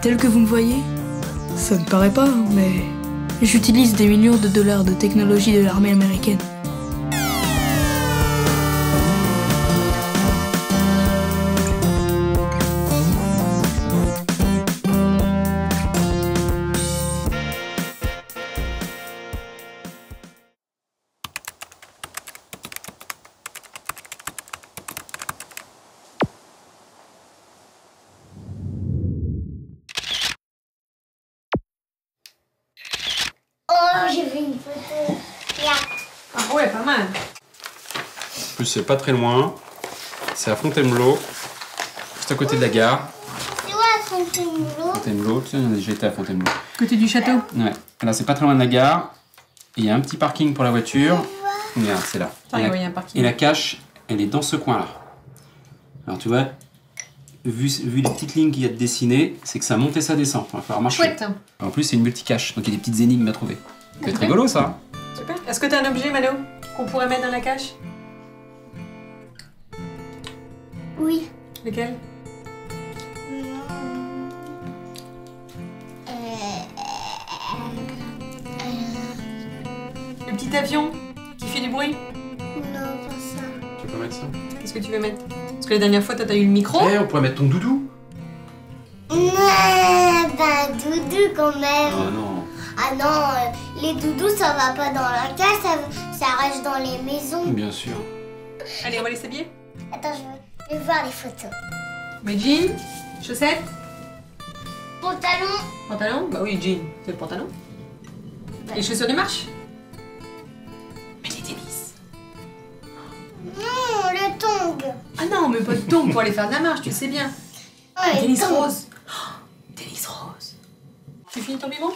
Tel que vous me voyez, ça ne paraît pas, mais j'utilise des millions de dollars de technologie de l'armée américaine. Oh, j'ai vu une photo. Ah ouais, pas mal. En plus, c'est pas très loin. C'est à Fontainebleau, juste à côté de la gare. Tu vois, Fontainebleau. Fontainebleau, tu sais, j'ai été à Fontainebleau. Côté du château. Ouais. Alors, c'est pas très loin de la gare. Il y a un petit parking pour la voiture. Regarde, c'est là. Ah, il y a un parking. Et la cache, elle est dans ce coin-là. Alors, tu vois, vu les petites lignes qu'il y a de dessinées, c'est que ça monte et ça descend. Il va falloir marcher. Chouette. En plus, c'est une multicache, donc il y a des petites énigmes à trouver. Ça va être rigolo, ça. Super. Est-ce que t'as un objet, Mano, qu'on pourrait mettre dans la cache? Oui. Lequel? Le petit avion qui fait du bruit? Non, pas ça. Tu peux mettre ça? Qu'est-ce que tu veux mettre? Parce que la dernière fois, toi, t'as eu le micro. Eh, on pourrait mettre ton doudou. Bah, doudou quand même. Oh non. Ah non, les doudous, ça va pas dans la cage, ça reste dans les maisons. Bien sûr. Allez, on va les s'habiller. Attends, je vais voir les photos. Mais jean, chaussettes, Pantalon. pantalon. Bah oui, jean, c'est le pantalon. Les chaussures de marche. Mais les tennis. Non, le tong. Ah non, mais pas de tongs pour aller faire de la marche, tu le sais bien. Ouais, Tennis tongs. rose. Oh, tennis rose. Tu finis ton biberon?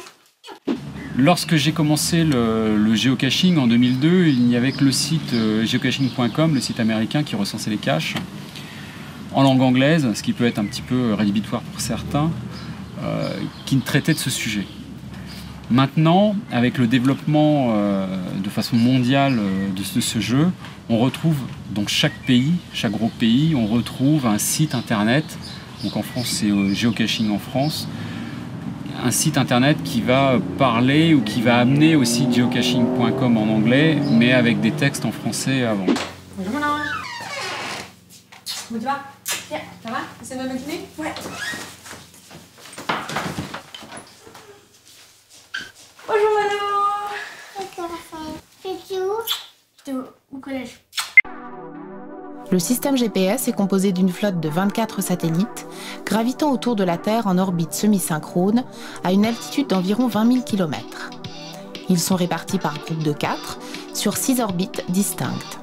Lorsque j'ai commencé le géocaching en 2002, il n'y avait que le site geocaching.com, le site américain qui recensait les caches, en langue anglaise, ce qui peut être un petit peu rédhibitoire pour certains, qui ne traitait de ce sujet. Maintenant, avec le développement de façon mondiale de ce jeu, on retrouve dans chaque pays, chaque gros pays, on retrouve un site internet. Donc en France, c'est Geocaching en France. Un site internet qui va parler ou qui va amener au site geocaching.com en anglais, mais avec des textes en français avant. Bonjour mon ange. Comment tu vas? Bien. Ça va? C'est une bonne matinée? Ouais. Bonjour Mano. C'est où? J'étais au collège. Le système GPS est composé d'une flotte de 24 satellites gravitant autour de la Terre en orbite semi-synchrone à une altitude d'environ 20 000 km. Ils sont répartis par groupe de 4 sur 6 orbites distinctes.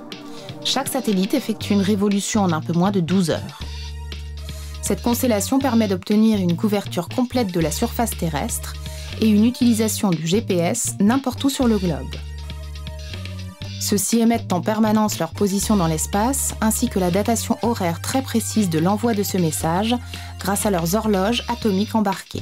Chaque satellite effectue une révolution en un peu moins de 12 heures. Cette constellation permet d'obtenir une couverture complète de la surface terrestre et une utilisation du GPS n'importe où sur le globe. Ceux-ci émettent en permanence leur position dans l'espace, ainsi que la datation horaire très précise de l'envoi de ce message, grâce à leurs horloges atomiques embarquées.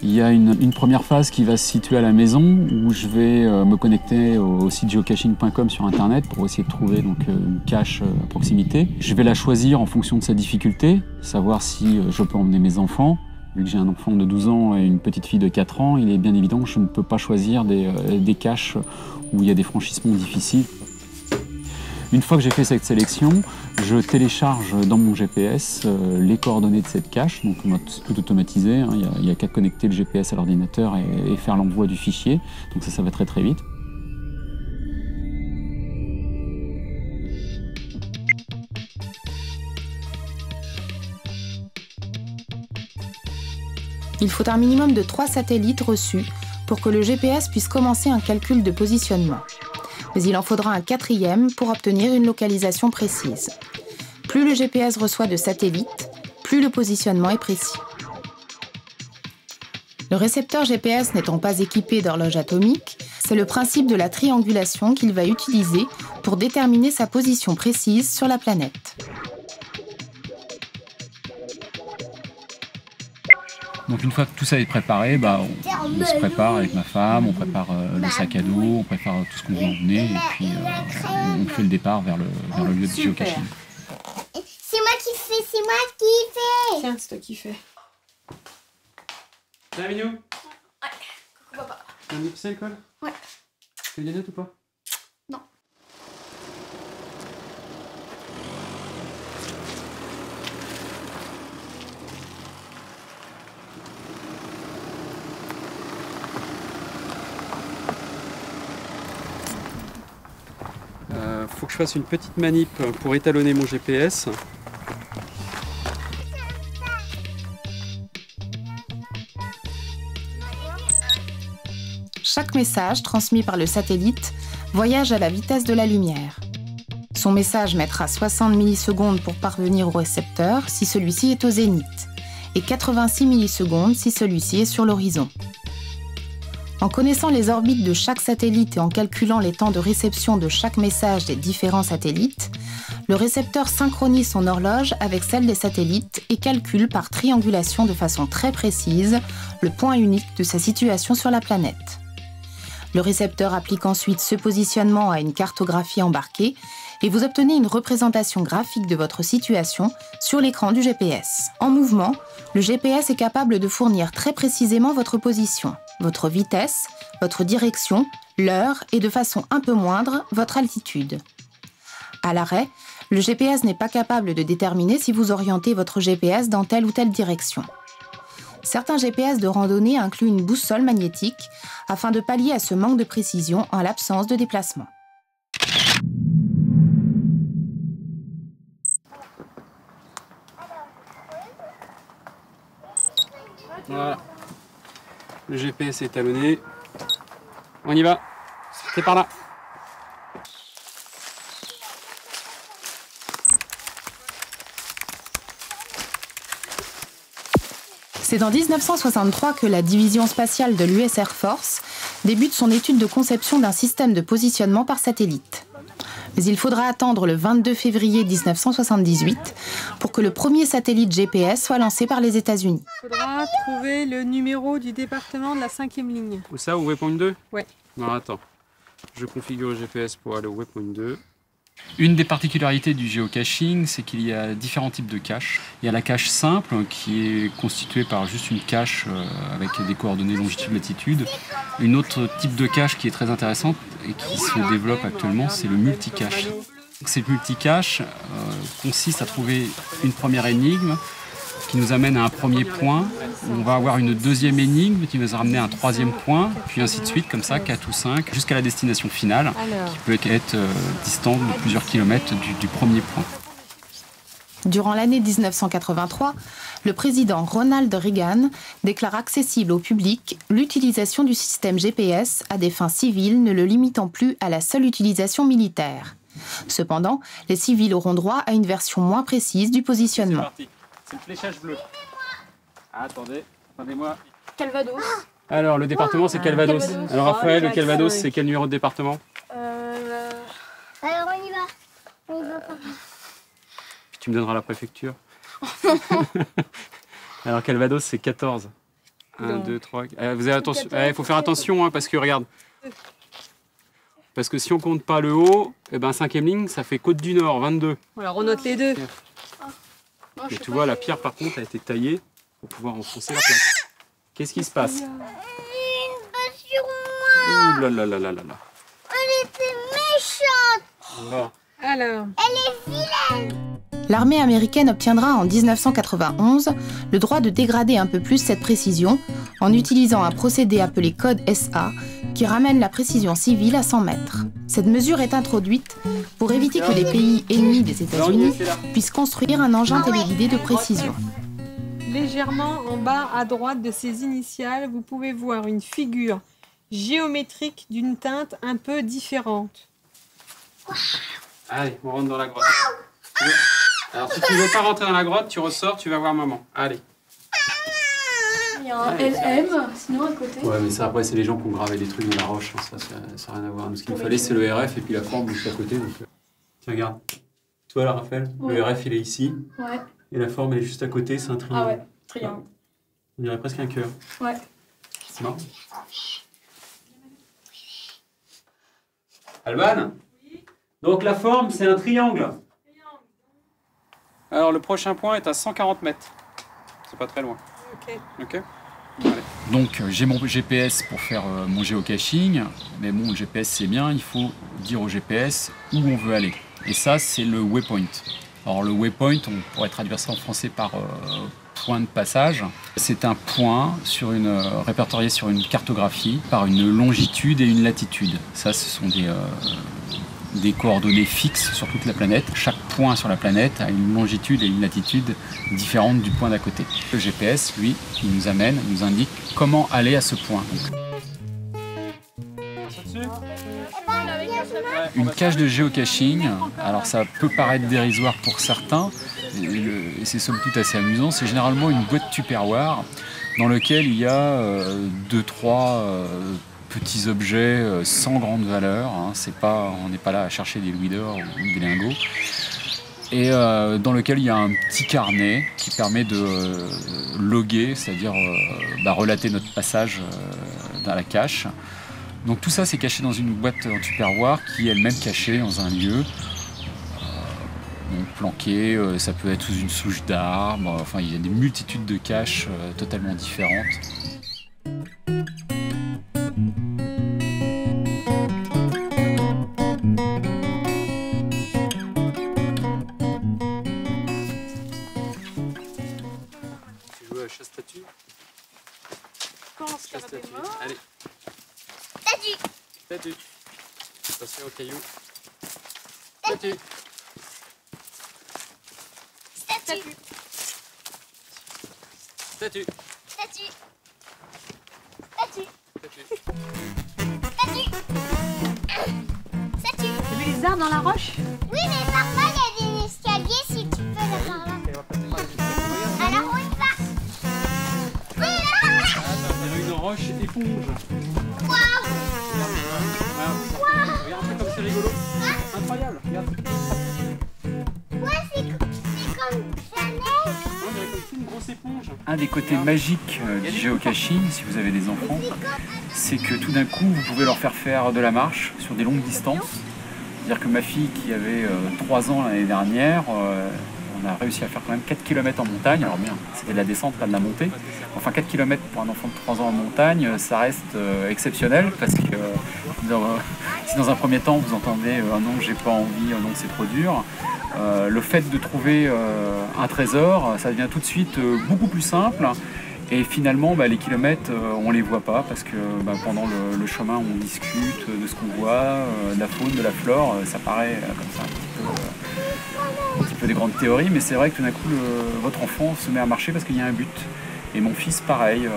Il y a une première phase qui va se situer à la maison, où je vais me connecter au site geocaching.com sur internet pour essayer de trouver donc, une cache à proximité. Je vais la choisir en fonction de sa difficulté, savoir si je peux emmener mes enfants. Vu que j'ai un enfant de 12 ans et une petite fille de 4 ans, il est bien évident que je ne peux pas choisir des caches où il y a des franchissements difficiles. Une fois que j'ai fait cette sélection, je télécharge dans mon GPS les coordonnées de cette cache, donc c'est tout automatisé, hein. Il n'y a qu'à connecter le GPS à l'ordinateur et faire l'envoi du fichier, donc ça va très très vite. Il faut un minimum de 3 satellites reçus pour que le GPS puisse commencer un calcul de positionnement. Mais il en faudra un 4e pour obtenir une localisation précise. Plus le GPS reçoit de satellites, plus le positionnement est précis. Le récepteur GPS n'étant pas équipé d'horloge atomique, c'est le principe de la triangulation qu'il va utiliser pour déterminer sa position précise sur la planète. Donc une fois que tout ça est préparé, on se prépare avec ma femme, on prépare le sac à dos, on prépare tout ce qu'on veut emmener et puis on fait le départ vers le lieu de geocaching. Et Tiens, c'est toi qui fais. Ça va, Minou? Ouais. Coucou papa. T'as un petit l'école? Ouais. Tu as eu des notes ou pas? Non. Faut que je fasse une petite manip pour étalonner mon GPS. Chaque message transmis par le satellite voyage à la vitesse de la lumière. Son message mettra 60 millisecondes pour parvenir au récepteur si celui-ci est au zénith et 86 millisecondes si celui-ci est sur l'horizon. En connaissant les orbites de chaque satellite et en calculant les temps de réception de chaque message des différents satellites, le récepteur synchronise son horloge avec celle des satellites et calcule par triangulation de façon très précise le point unique de sa situation sur la planète. Le récepteur applique ensuite ce positionnement à une cartographie embarquée et vous obtenez une représentation graphique de votre situation sur l'écran du GPS. En mouvement, le GPS est capable de fournir très précisément votre position, votre vitesse, votre direction, l'heure et de façon un peu moindre, votre altitude. À l'arrêt, le GPS n'est pas capable de déterminer si vous orientez votre GPS dans telle ou telle direction. Certains GPS de randonnée incluent une boussole magnétique afin de pallier à ce manque de précision en l'absence de déplacement. Voilà. Le GPS est étalonné. On y va. C'est par là. C'est en 1963 que la division spatiale de l'US Air Force débute son étude de conception d'un système de positionnement par satellite. Mais il faudra attendre le 22 février 1978 pour que le premier satellite GPS soit lancé par les États-Unis. Il faudra trouver le numéro du département de la 5e ligne. Où ça, au waypoint 2? Ouais. Non, attends. Je configure le GPS pour aller au waypoint 2. Une des particularités du géocaching, c'est qu'il y a différents types de caches. Il y a la cache simple, qui est constituée par juste une cache avec des coordonnées longitude-latitude. Une autre type de cache qui est très intéressante et qui se développe actuellement, c'est le multicache. Cette multicache consiste à trouver une première énigme qui nous amène à un premier point. On va avoir une deuxième énigme qui va nous ramener à un troisième point, puis ainsi de suite, comme ça, 4 ou 5, jusqu'à la destination finale, qui peut être distante de plusieurs kilomètres du premier point. Durant l'année 1983, le président Ronald Reagan déclare accessible au public l'utilisation du système GPS à des fins civiles, ne le limitant plus à la seule utilisation militaire. Cependant, les civils auront droit à une version moins précise du positionnement. C'est parti. C'est le fléchage bleu. Attendez-moi. Calvados. Alors, le département, c'est Calvados. Calvados. Alors, Raphaël, le Calvados, c'est quel numéro de département? Alors on y va. On y va, papa. Puis tu me donneras la préfecture. Alors, Calvados, c'est 14. 1, 2, 3. Vous avez attention. Il faut faire attention, hein, parce que regarde. Parce que si on compte pas le haut, eh ben, 5e ligne, ça fait Côte du Nord, 22. Alors on note les deux. Et tu vois, la pierre, par contre, a été taillée pour pouvoir enfoncer la plaque. Qu'est-ce qui se passe? Une passe sur moi. Ouh là là là là là là. Elle était méchante. Bon. Alors, Elle est vilaine. L'armée américaine obtiendra en 1991 le droit de dégrader un peu plus cette précision en utilisant un procédé appelé code SA qui ramène la précision civile à 100 mètres. Cette mesure est introduite pour éviter que les pays ennemis des États-Unis puissent construire un engin téléguidé de précision. légèrement en bas à droite de ces initiales, vous pouvez voir une figure géométrique d'une teinte un peu différente. Allez, on rentre dans la grotte. Alors, si tu ne veux pas rentrer dans la grotte, tu ressors, tu vas voir maman. Allez. Il y a un LM, sinon à côté. Ouais, mais ça, après, c'est les gens qui ont gravé des trucs dans la roche. Ça n'a rien à voir. Ce qu'il fallait, c'est le RF et puis la forme juste à côté. Donc... Tiens, regarde. Toi, là, Raphaël, ouais. Le RF, il est ici. Ouais. Et la forme, elle est juste à côté. C'est un triangle. Ah ouais, triangle. On dirait presque un cœur. Ouais. C'est marrant. Alban ? Oui. Donc, la forme, c'est un triangle. Alors, le prochain point est à 140 mètres. pas très loin. Ok. Ok. Donc j'ai mon GPS pour faire mon géocaching, mais bon, le GPS c'est bien, il faut dire au GPS où on veut aller. Et ça, c'est le waypoint. Alors le waypoint, on pourrait traduire ça en français par point de passage. C'est un point répertorié sur une cartographie par une longitude et une latitude. Ça, ce sont des coordonnées fixes sur toute la planète. Chaque point sur la planète a une longitude et une latitude différentes du point d'à côté. Le GPS, lui, il nous indique comment aller à ce point. Une cache de géocaching, alors ça peut paraître dérisoire pour certains, et c'est somme toute assez amusant, c'est généralement une boîte Tupperware dans laquelle il y a 2-3 petits objets sans grande valeur, hein. On n'est pas là à chercher des louis d'or ou des lingots, et dans lequel il y a un petit carnet qui permet de loguer, c'est-à-dire relater notre passage dans la cache. Donc tout ça c'est caché dans une boîte en Tupperware qui est elle-même cachée dans un lieu, donc planqué, ça peut être sous une souche d'arbre, enfin il y a des multitudes de caches totalement différentes. Tu joues à chasse-statue ? Chasse-statue. Allez. Statue. Statue. Attention aux cailloux. Statue. Statue. Statue. Statue. Statue. Statue. Statue. T'as vu les arbres dans la roche? Oui, mais parfois il y a des escaliers si tu peux le par là. Alors on y va. Oui, là. Il y a une roche éponge. Waouh. Regarde ça comme c'est rigolo. Incroyable. Regarde. Ouais, c'est comme Chanel. On dirait comme une grosse éponge. Un des côtés magiques du géocaching, si vous avez des enfants, c'est que tout d'un coup, vous pouvez leur faire de la marche sur des longues distances. C'est-à-dire que ma fille qui avait 3 ans l'année dernière, on a réussi à faire quand même 4 km en montagne. Alors bien, c'était de la descente, pas de la montée. Enfin 4 km pour un enfant de 3 ans en montagne, ça reste exceptionnel parce que si dans un premier temps vous entendez « Ah non, j'ai pas envie, ah non, c'est trop dur », le fait de trouver un trésor, ça devient tout de suite beaucoup plus simple. Et finalement, les kilomètres, on les voit pas parce que pendant le chemin, on discute de ce qu'on voit, de la faune, de la flore. Ça paraît comme ça un petit peu des grandes théories, mais c'est vrai que tout d'un coup, votre enfant se met à marcher parce qu'il y a un but. Et mon fils, pareil.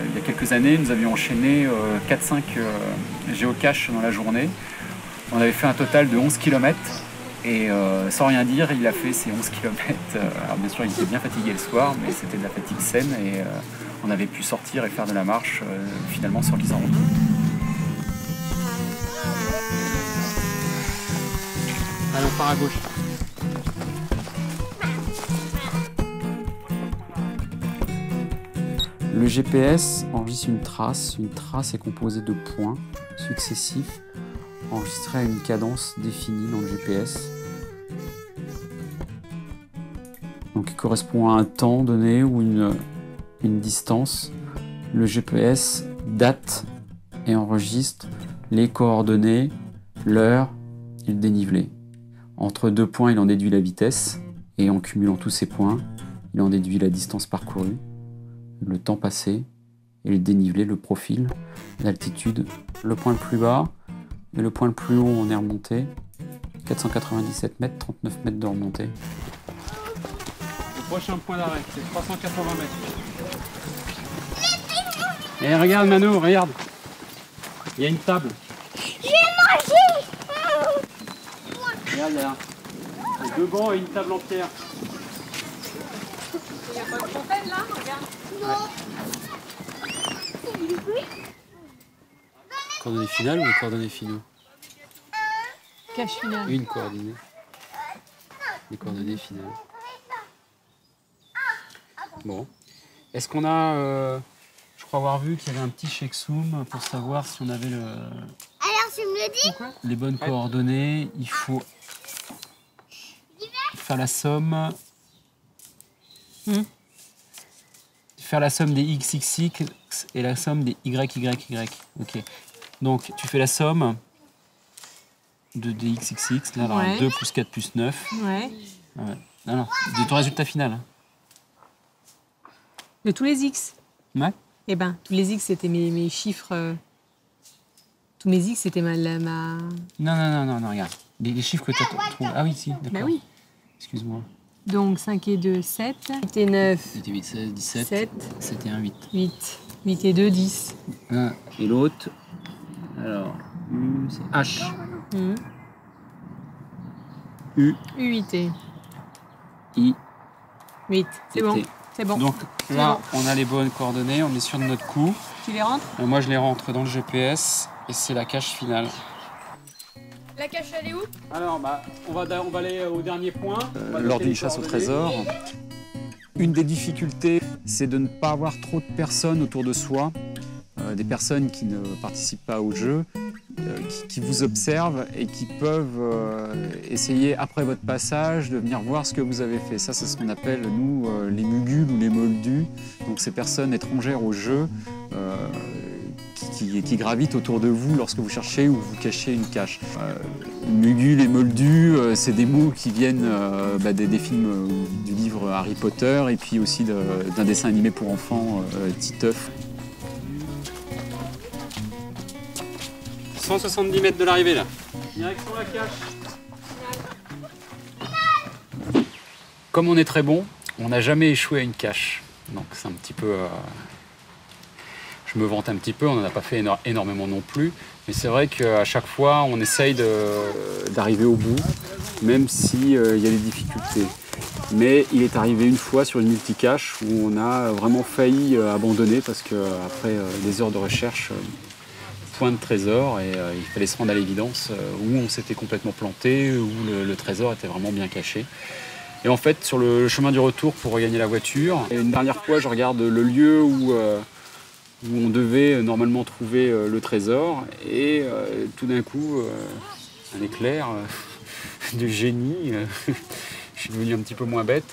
Il y a quelques années, nous avions enchaîné 4-5 géocaches dans la journée. On avait fait un total de 11 km. Et sans rien dire, il a fait ses 11 km. Alors bien sûr, il était bien fatigué le soir, mais c'était de la fatigue saine et on avait pu sortir et faire de la marche finalement sans qu'il s'en rende compte. Allez, on part à gauche. Le GPS enregistre une trace. Une trace est composée de points successifs enregistrés à une cadence définie dans le GPS. Donc il correspond à un temps donné ou une distance. Le GPS date et enregistre les coordonnées, l'heure et le dénivelé. Entre 2 points, il en déduit la vitesse et en cumulant tous ces points, il en déduit la distance parcourue, le temps passé et le dénivelé, le profil, l'altitude. Le point le plus bas et le point le plus haut, on est remonté. 497 mètres, 39 mètres de remontée. Le prochain point d'arrêt, c'est 380 mètres. Et regarde Mano, regarde. Il y a une table. Je vais manger. Regarde, il y a 2 bancs et une table en pierre. Il n'y a pas de fontaine là, regarde. Coordonnées finales ou coordonnées finaux? Cache finale. Une coordonnée. Les coordonnées finales. Bon. Est-ce qu'on a... je crois avoir vu qu'il y avait un petit checksum pour savoir si on avait Alors tu me le dis? les bonnes coordonnées. Il faut faire la somme. faire la somme des XXX et la somme des YYY. Ok. Donc tu fais la somme de des XXX, là, Ouais. 2 plus 4 plus 9. Ouais. Ouais. Non, de ton résultat final. De tous les X. Ouais. Eh ben, tous les X, c'était mes chiffres. Tous mes X, c'était ma. Non, regarde. Les chiffres que tu as trouvés. Ah oui, si, d'accord. Bah oui. Excuse-moi. Donc 5 et 2, 7. 8 et 9, 8 et 8, 16, 17. 7. 7 et 1, 8. 8. 8 et 2, 10. Et l'autre, alors, U, c'est H. Mmh. U, U8 et I, 8. C'est et bon. T. C'est bon. Donc là, on a les bonnes coordonnées, on est sûr de notre coup. Tu les rentres? Moi, je les rentre dans le GPS et c'est la cache finale. La cache, elle est où? Alors, on va aller au dernier point. Lors d'une chasse au trésor, une des difficultés, c'est de ne pas avoir trop de personnes autour de soi, des personnes qui ne participent pas au jeu, qui vous observent et qui peuvent essayer, après votre passage, de venir voir ce que vous avez fait. Ça, c'est ce qu'on appelle, nous, les mugules ou les moldus. Donc, ces personnes étrangères au jeu qui gravitent autour de vous lorsque vous cherchez ou vous cachez une cache. Mugul et moldu, c'est des mots qui viennent des films du livre Harry Potter et puis aussi d'un dessin animé pour enfants, Titeuf. 170 mètres de l'arrivée là. Direction la cache. Comme on est très bon, on n'a jamais échoué à une cache. Donc c'est un petit peu... Je me vante un petit peu, on n'en a pas fait énormément non plus. Mais c'est vrai qu'à chaque fois, on essaye d'arriver au bout, même s'il y a des difficultés. Mais il est arrivé une fois sur une multicache où on a vraiment failli abandonner parce qu'après des heures de recherche, point de trésor, et il fallait se rendre à l'évidence où on s'était complètement planté, où le trésor était vraiment bien caché. Et en fait, sur le chemin du retour pour regagner la voiture, une dernière fois, je regarde le lieu où on devait normalement trouver le trésor, et tout d'un coup, un éclair de génie, je suis devenu un petit peu moins bête,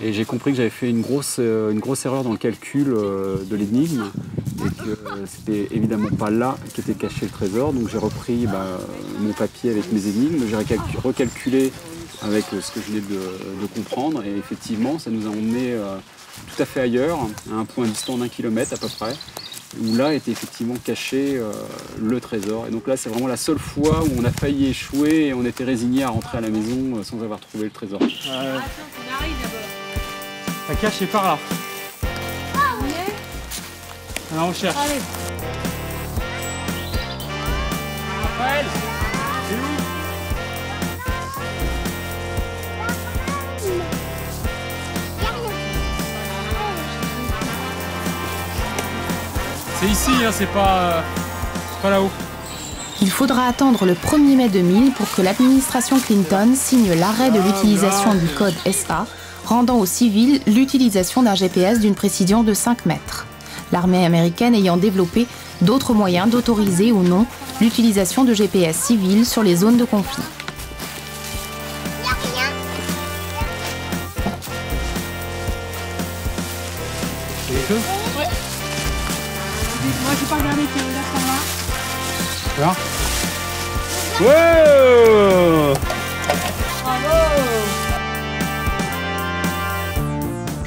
et j'ai compris que j'avais fait une grosse erreur dans le calcul de l'énigme, et que c'était évidemment pas là qu'était caché le trésor. Donc j'ai repris mon papier avec mes énigmes, j'ai recalculé avec ce que je venais de comprendre, et effectivement ça nous a emmené tout à fait ailleurs, à un point distant d'1 kilomètre à peu près, où là était effectivement caché le trésor. Et donc là, c'est vraiment la seule fois où on a failli échouer et on était résigné à rentrer à la maison sans avoir trouvé le trésor. Attends, on arrive d'abord. La cache est par là. Alors on cherche. Allez. Raphaël, c'est où? C'est ici, hein, c'est pas là-haut. Il faudra attendre le 1er mai 2000 pour que l'administration Clinton signe l'arrêt de l'utilisation du code SA, rendant aux civils l'utilisation d'un GPS d'une précision de 5 mètres. L'armée américaine ayant développé d'autres moyens d'autoriser ou non l'utilisation de GPS civils sur les zones de conflit. C'est les choses? Moi, je vais pas regarder, tu regardes par là. Tu vois? Ouais!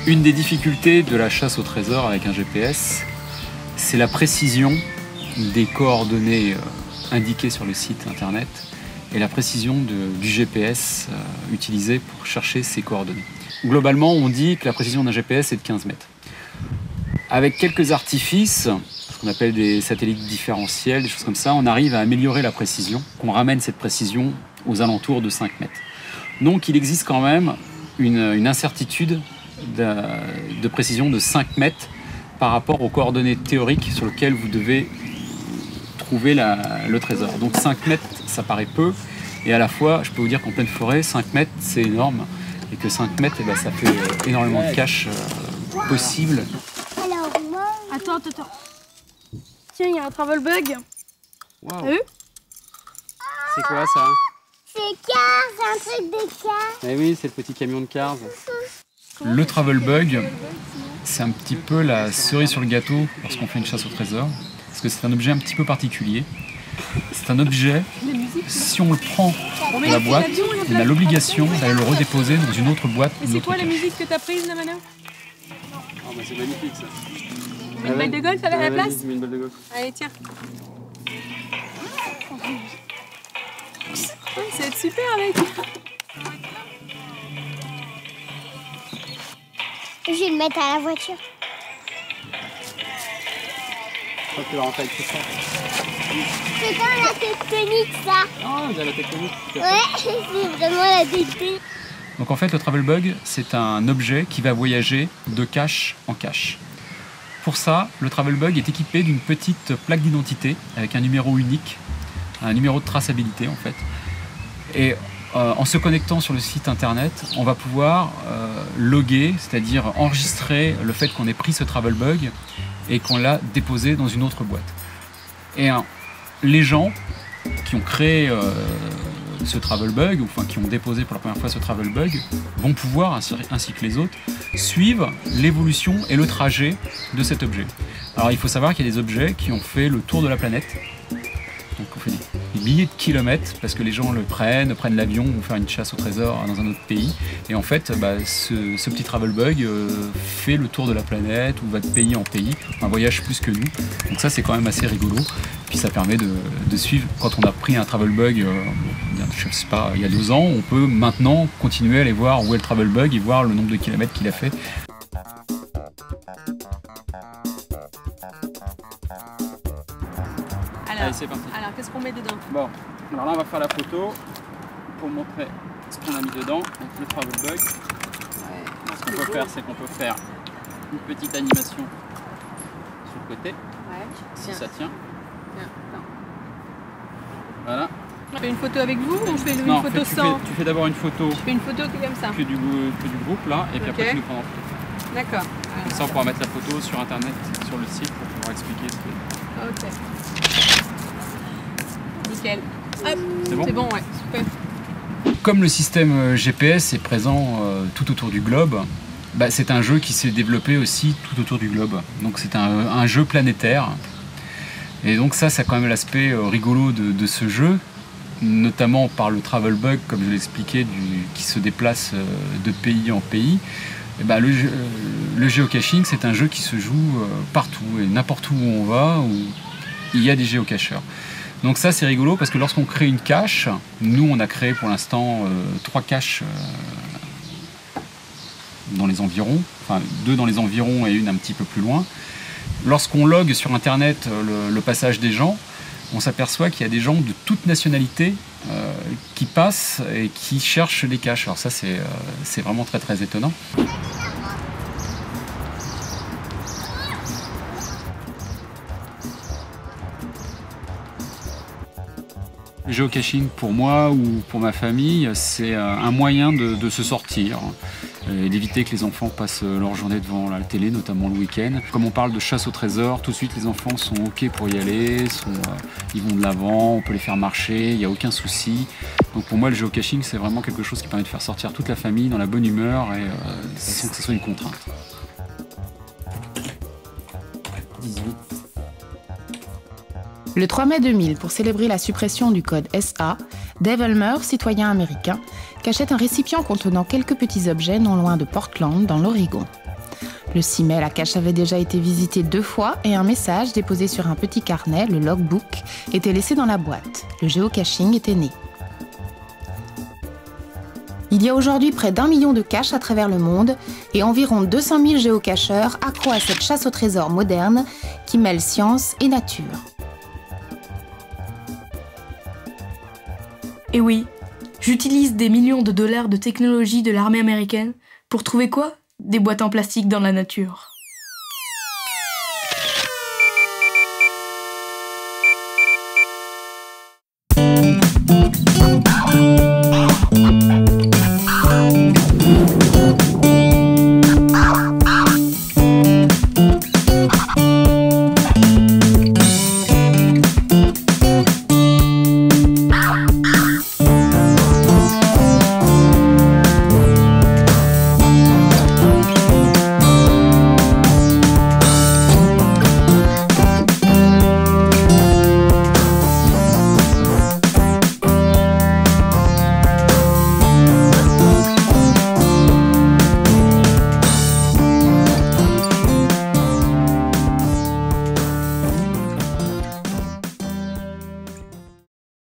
Une des difficultés de la chasse au trésor avec un GPS, c'est la précision des coordonnées indiquées sur le site internet et la précision du GPS utilisé pour chercher ces coordonnées. Globalement, on dit que la précision d'un GPS est de 15 mètres. Avec quelques artifices, ce qu'on appelle des satellites différentiels, des choses comme ça, on arrive à améliorer la précision, qu'on ramène cette précision aux alentours de 5 mètres. Donc il existe quand même une incertitude de précision de 5 mètres par rapport aux coordonnées théoriques sur lesquelles vous devez trouver le trésor. Donc 5 mètres, ça paraît peu, et à la fois, je peux vous dire qu'en pleine forêt, 5 mètres, c'est énorme, et que 5 mètres, ça fait énormément de caches possibles. Attends. Tiens, il y a un travel bug. Wow. T'as vu? C'est quoi ça? C'est Cars, un truc de Cars. Eh oui, c'est le petit camion de Cars. Le travel bug, c'est un petit peu la cerise sur le gâteau lorsqu'on fait une chasse au trésor, parce que c'est un objet un petit peu particulier. C'est un objet, si on le prend de la boîte, on a l'obligation d'aller le redéposer dans une autre boîte. Mais c'est quoi la musique que t'as prise là, Mano? C'est magnifique ça. Tu mets une balle de golf à la place? Une balle de golf. Allez, tiens. Ça va être super, mec. Je vais le mettre à la voiture. Je crois que tu vas rentrer avec tout ça. C'est dans la tectonique, ça. Ah, vous avez la tectonique. Ouais, c'est vraiment la tectonique. Donc en fait, le travel bug, c'est un objet qui va voyager de cache en cache. Pour ça, le travel bug est équipé d'une petite plaque d'identité avec un numéro unique, un numéro de traçabilité en fait. Et en se connectant sur le site internet, on va pouvoir loguer, c'est-à-dire enregistrer le fait qu'on ait pris ce travel bug et qu'on l'a déposé dans une autre boîte. Et les gens qui ont créé ce travel bug, ou enfin qui ont déposé pour la première fois ce travel bug, vont pouvoir, ainsi que les autres, suivre l'évolution et le trajet de cet objet. Alors il faut savoir qu'il y a des objets qui ont fait le tour de la planète. Donc on fait des milliers de kilomètres parce que les gens le prennent l'avion, vont faire une chasse au trésor dans un autre pays. Et en fait, ce petit travel bug fait le tour de la planète ou va de pays en pays, un voyage plus que nous. Donc ça c'est quand même assez rigolo. Puis ça permet de suivre. Quand on a pris un travel bug, je sais pas, il y a 2 ans, on peut maintenant continuer à aller voir où est le travel bug et voir le nombre de kilomètres qu'il a fait. Allez, c'est parti. Alors, qu'est-ce qu'on met dedans? Bon, alors là on va faire la photo pour montrer ce qu'on a mis dedans, donc le travel bug. Ouais. Ce qu'on peut faire, c'est qu'on peut faire une petite animation sur le côté, si ça tient. Voilà. Je fais une photo avec vous ou je fais une non, photo sans? Tu fais d'abord une photo. Je fais une photo qui est comme ça. Que du groupe là, et puis après tu nous prends en photo. D'accord. Comme ça on pourra mettre la photo sur internet, sur le site pour pouvoir expliquer ce que Ok. Nickel. Hop. C'est bon? C'est bon, ouais, super. Comme le système GPS est présent tout autour du globe, c'est un jeu qui s'est développé aussi tout autour du globe. Donc c'est un jeu planétaire. Et donc ça a quand même l'aspect rigolo de ce jeu, notamment par le travel bug, comme je l'expliquais, qui se déplace de pays en pays. Et le géocaching, c'est un jeu qui se joue partout, et n'importe où on va, où il y a des géocacheurs. Donc ça c'est rigolo parce que lorsqu'on crée une cache, nous on a créé pour l'instant 3 caches dans les environs, enfin 2 dans les environs et une un petit peu plus loin. Lorsqu'on log sur internet le passage des gens, on s'aperçoit qu'il y a des gens de toute nationalité qui passent et qui cherchent des caches. Alors ça c'est vraiment très très étonnant. Le géocaching pour moi ou pour ma famille, c'est un moyen de se sortir et d'éviter que les enfants passent leur journée devant la télé, notamment le week-end. Comme on parle de chasse au trésor, tout de suite les enfants sont OK pour y aller, ils vont de l'avant, on peut les faire marcher, il n'y a aucun souci. Donc pour moi le géocaching c'est vraiment quelque chose qui permet de faire sortir toute la famille dans la bonne humeur et sans que ce soit une contrainte. Le 3 mai 2000, pour célébrer la suppression du code SA, Dave Ulmer, citoyen américain, cachait un récipient contenant quelques petits objets non loin de Portland, dans l'Oregon. Le 6 mai, la cache avait déjà été visitée 2 fois et un message déposé sur un petit carnet, le logbook, était laissé dans la boîte. Le géocaching était né. Il y a aujourd'hui près d'1 million de caches à travers le monde et environ 200 000 géocacheurs accros à cette chasse au trésor moderne qui mêle science et nature. Et oui, j'utilise des millions de dollars de technologie de l'armée américaine pour trouver quoi? Des boîtes en plastique dans la nature.